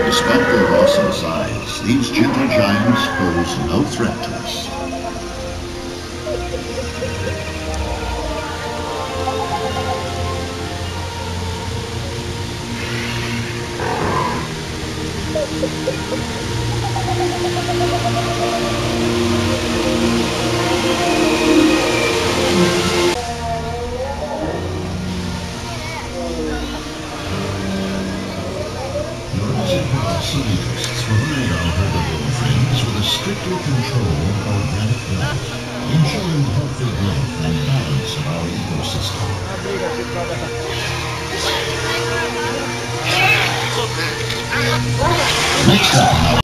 Despite their awesome size, these gentle giants pose no threat to us. Scientists provide our herbivore friends with a strictly controlled organic diet, ensuring healthy growth and balance of our ecosystem. Next time.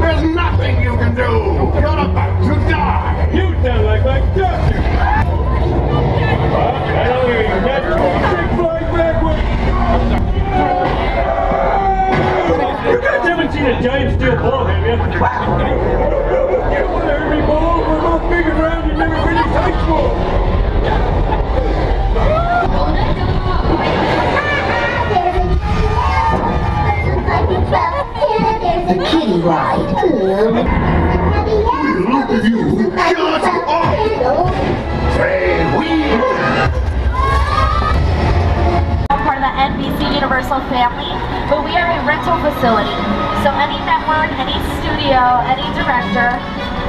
There's nothing you can do! You're about to die! You sound like my doctor! I don't hear you. That's big flying backwards! You guys haven't seen a giant steel ball, have you? You want to hurt me, ball? We're both big and round and never finished high school! The kitty ride. Look at you! Shut up! Say we! I'm part of the NBC Universal family, but we are a rental facility. So any network, any studio, any director,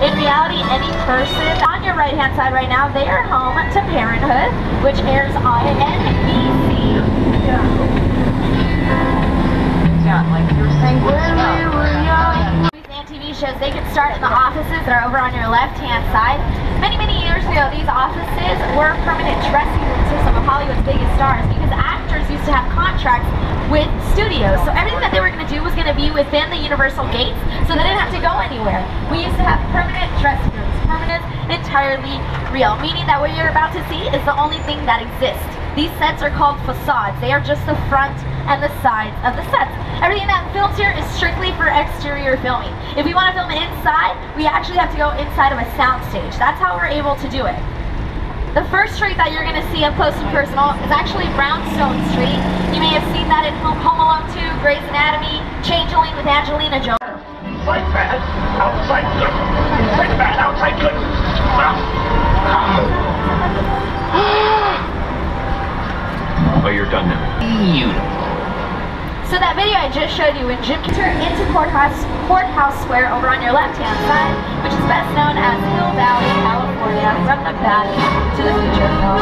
in reality, any person on your right-hand side right now, they are home to Parenthood, which airs on NBC. Yeah, like you were saying, Movies and TV shows, they can start in the offices that are over on your left-hand side. Many, many years ago, these offices were permanent dressing rooms for some of Hollywood's biggest stars because actors used to have contracts with studios. So everything that they were going to do was going to be within the Universal gates, so they didn't have to go anywhere. We used to have permanent dressing rooms, permanent, entirely real, meaning that what you're about to see is the only thing that exists. These sets are called facades. They are just the front and the sides of the sets. Everything that films here is strictly for exterior filming. If we want to film inside, we actually have to go inside of a soundstage. That's how we're able to do it. The first street that you're going to see up close and personal is actually Brownstone Street. You may have seen that in Home Alone 2, Grey's Anatomy, Changeling with Angelina Jolie. Inside bad, outside good. Inside bad, outside good. Oh, you're done now. beautiful. So that video I just showed you when Jim turned into Courthouse Square over on your left-hand side, which is best known as Hill Valley, California, from the Back to the Future film.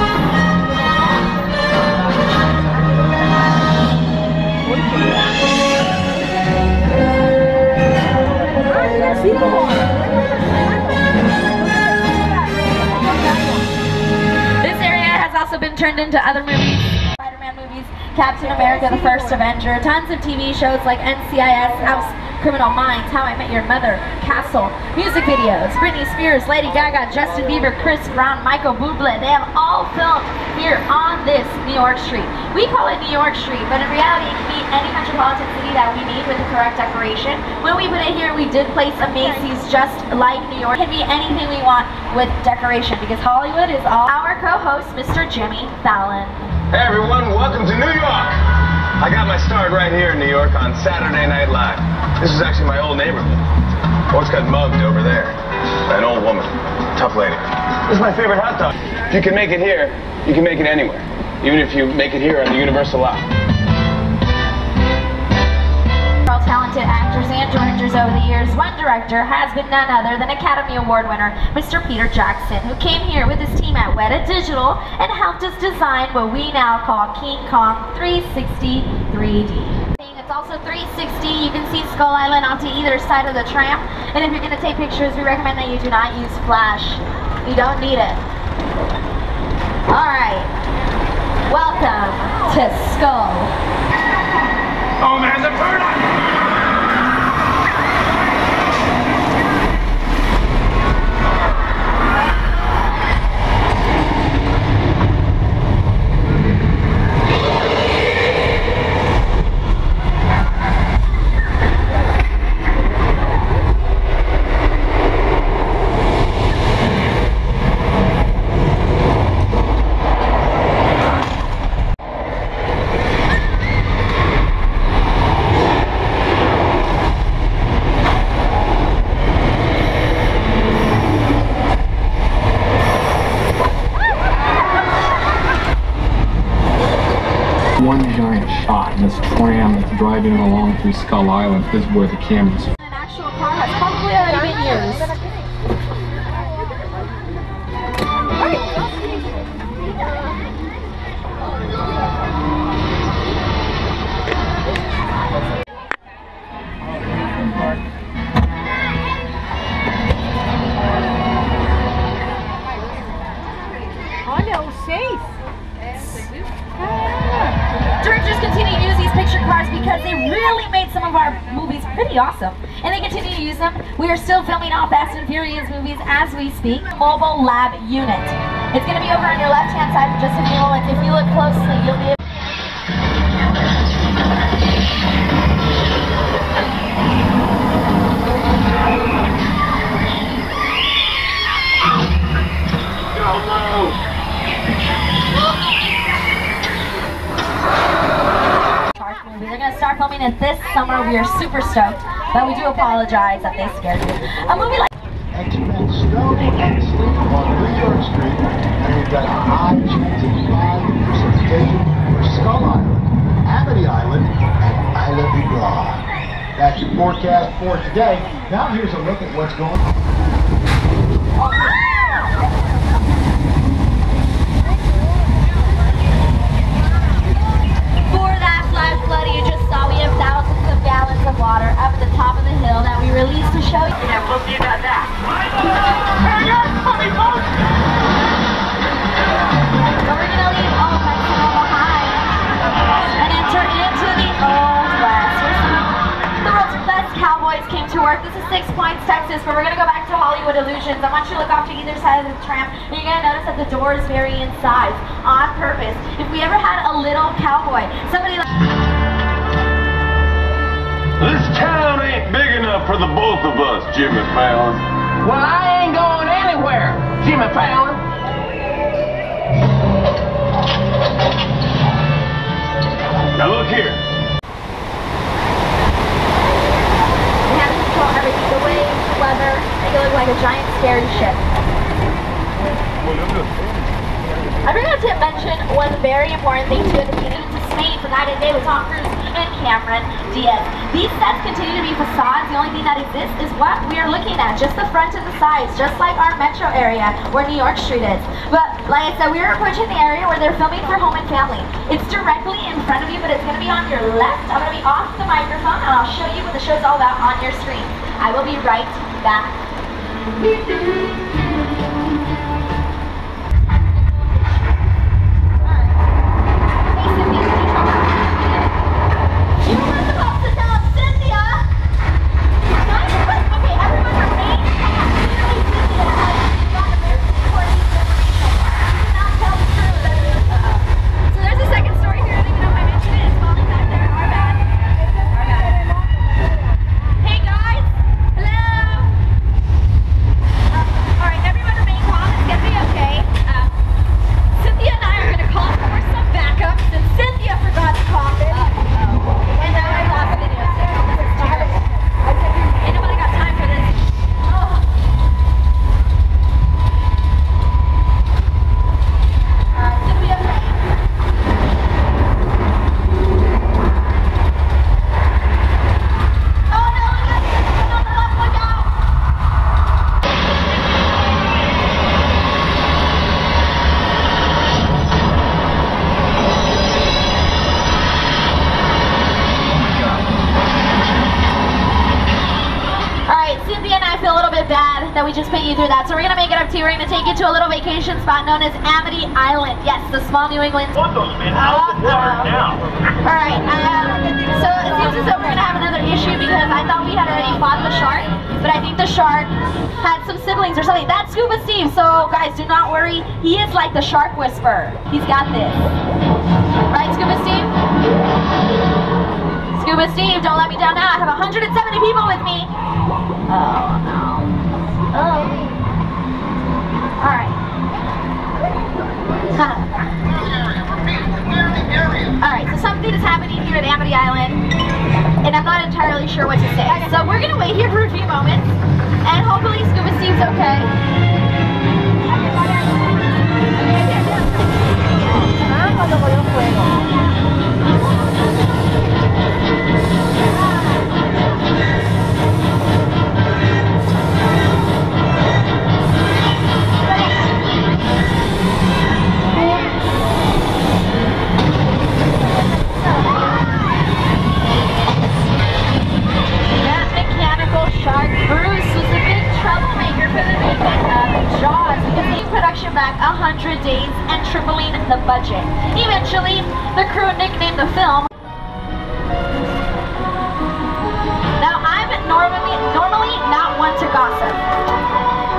This area has also been turned into other movies. Spider-Man movies, Captain America, The First Avenger, tons of TV shows like NCIS, House, Criminal Minds, How I Met Your Mother, Castle, music videos, Britney Spears, Lady Gaga, Justin Bieber, Chris Brown, Michael Bublé, they have all filmed here on this New York street. We call it New York Street, but in reality it can be any metropolitan city that we need with the correct decoration. When we put it here, we did place a Macy's just like New York. It can be anything we want with decoration because Hollywood is all. Our co-host, Mr. Jimmy Fallon. Hey everyone, welcome to New York! I got my start right here in New York on Saturday Night Live. This is actually my old neighborhood. Once got mugged over there by an old woman. Tough lady. This is my favorite hot dog. If you can make it here, you can make it anywhere. Even if you make it here on the Universal lot. All talented actors and directors over the years, one director has been none other than Academy Award winner Mr. Peter Jackson, who came here with his team at Weta Digital and helped us design what we now call King Kong 360 3D. It's also 360. You can see Skull Island off to either side of the tram. And if you're going to take pictures, we recommend that you do not use flash. You don't need it. Alright. Welcome to Skull. Oh man, the bird on me! One giant shot, and this tram that's driving along through Skull Island is where the cameras. An actual car has probably already been used. Directors continue to use these picture cars because they really made some of our movies pretty awesome. And they continue to use them. We are still filming all Fast and Furious movies as we speak. Mobile Lab Unit. It's going to be over on your left-hand side for just a few moments. If you look closely, you'll be able They're going to start filming it this summer. We are super stoked, but we do apologize that they scared you. A movie like Expect snow and sleet on New York Street, and we've got a high chance of 5 precipitation for Skull Island, Amity Island, and Isla de Blanc. That's your forecast for today. Now here's a look at what's going on. flood you just saw, we have thousands of gallons of water up at the top of the hill that we released to show you. Yeah, we'll see about that. Hang on, funny folks! But we're going to leave all Mexico behind and enter into the Old West, where some of the world's best cowboys came to work. This is 6 Points, Texas, but we're going to go back to Hollywood Illusions. I want you to look off to either side of the tram, and you're going to notice that the doors vary in size on purpose. If we ever had a little cowboy, somebody like... This town ain't big enough for the both of us, Jimmy Fallon. Well, I ain't going anywhere, Jimmy Fallon. Now look here. We have to control everything, the waves, the weather, make it look like a giant scary ship. I forgot to mention one very important thing too at the beginning. Spain for Night and Day with Tom Cruise and Cameron Diaz. These sets continue to be facades. The only thing that exists is what we are looking at, just the front and the sides, just like our metro area where New York Street is. But like I said, we are approaching the area where they're filming for Home and Family. It's directly in front of you, but it's going to be on your left. I'm going to be off the microphone, and I'll show you what the show's all about on your screen. I will be right back. That we just put you through that. So we're going to make it up to you. We're going to take you to a little vacation spot known as Amity Island. Yes, the small New England. How's the water now? Alright, so it seems as though we're going to have another issue because I thought we had already fought the shark, but I think the shark had some siblings or something. That's Scuba Steve, so guys, do not worry. He is like the shark whisperer. He's got this. Right, Scuba Steve? Scuba Steve, don't let me down now. I have 170 people with me. Oh, no. Oh. Alright. Alright, so something is happening here at Amity Island, and I'm not entirely sure what to say. So we're going to wait here for a few moments, and hopefully Scuba Steve's okay. Back 100 days and tripling the budget. Eventually, the crew nicknamed the film. Now, I'm normally not one to gossip.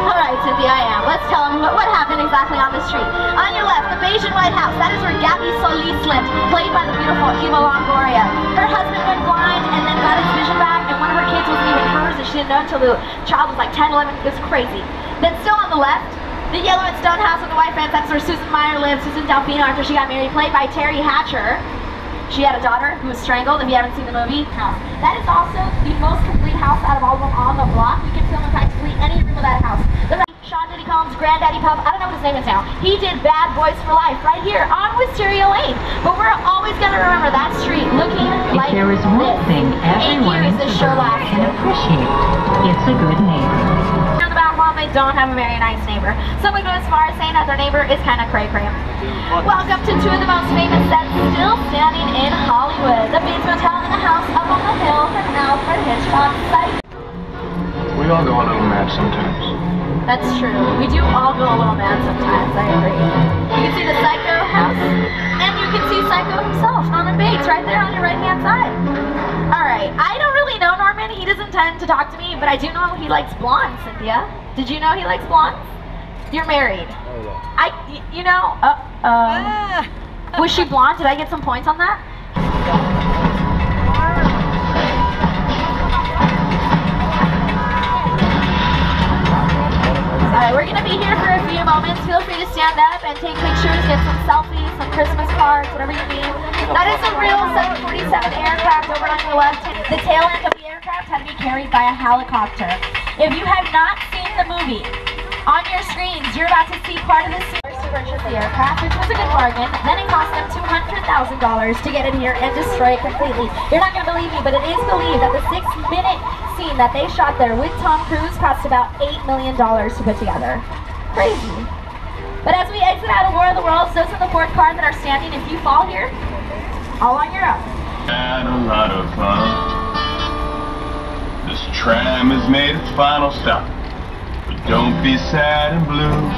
Alright, Cynthia, I am. Let's tell them what happened exactly on the street. On your left, the beige and white house. That is where Gabby Solis lived, played by the beautiful Eva Longoria. Her husband went blind and then got his vision back, and one of her kids wasn't even hers, and she didn't know until the child was like 10, 11. It was crazy. Then still on the left, the yellow and stone house with the white fence, that's where Susan Meyer lived, Susan Delfino, after she got married, played by Terry Hatcher. She had a daughter who was strangled, if you haven't seen the movie. That is also the most complete house out of all of them on the block. You can film in practically any room of that house. The Sean Diddy Combs' granddaddy Puff, I don't know what his name is now. He did Bad Boys for Life right here on Wisteria Lane. But we're always going to remember that street looking like this. There is one thing everyone in suburbia can appreciate. It's a good neighbor. They don't have a very nice neighbor. Some would go as far as saying that their neighbor is kind of cray-cray. Welcome to two of the most famous sets still standing in Hollywood. The Bates Motel and the House Up on the Hill from Alfred Hitchcock's site. We all go a little mad sometimes. That's true. We do all go a little mad sometimes, I agree. You can see the Psycho house, and you can see Psycho himself, Norman Bates, right there on your right-hand side. Alright, I don't really know Norman. He doesn't tend to talk to me, but I do know he likes blondes, Cynthia. Did you know he likes blondes? You're married. Was she blonde? Did I get some points on that? Alright, we're going to be here for a few moments. Feel free to stand up and take pictures, get some selfies, some Christmas cards, whatever you need. That is a real 747 aircraft over on your left. The tail end of the aircraft had to be carried by a helicopter. If you have not seen the movie, on your screens, you're about to see part of the scene. the aircraft, which was a good bargain. Then it cost them $200,000 to get in here and destroy it completely. You're not going to believe me, but it is believed that the 6-minute scene that they shot there with Tom Cruise cost about $8 million to put together. Crazy. But as we exit out of War of the Worlds, those in the fourth car that are standing, if you fall here, all on your own. Had a lot of fun. This tram has made its final stop. But don't be sad and blue.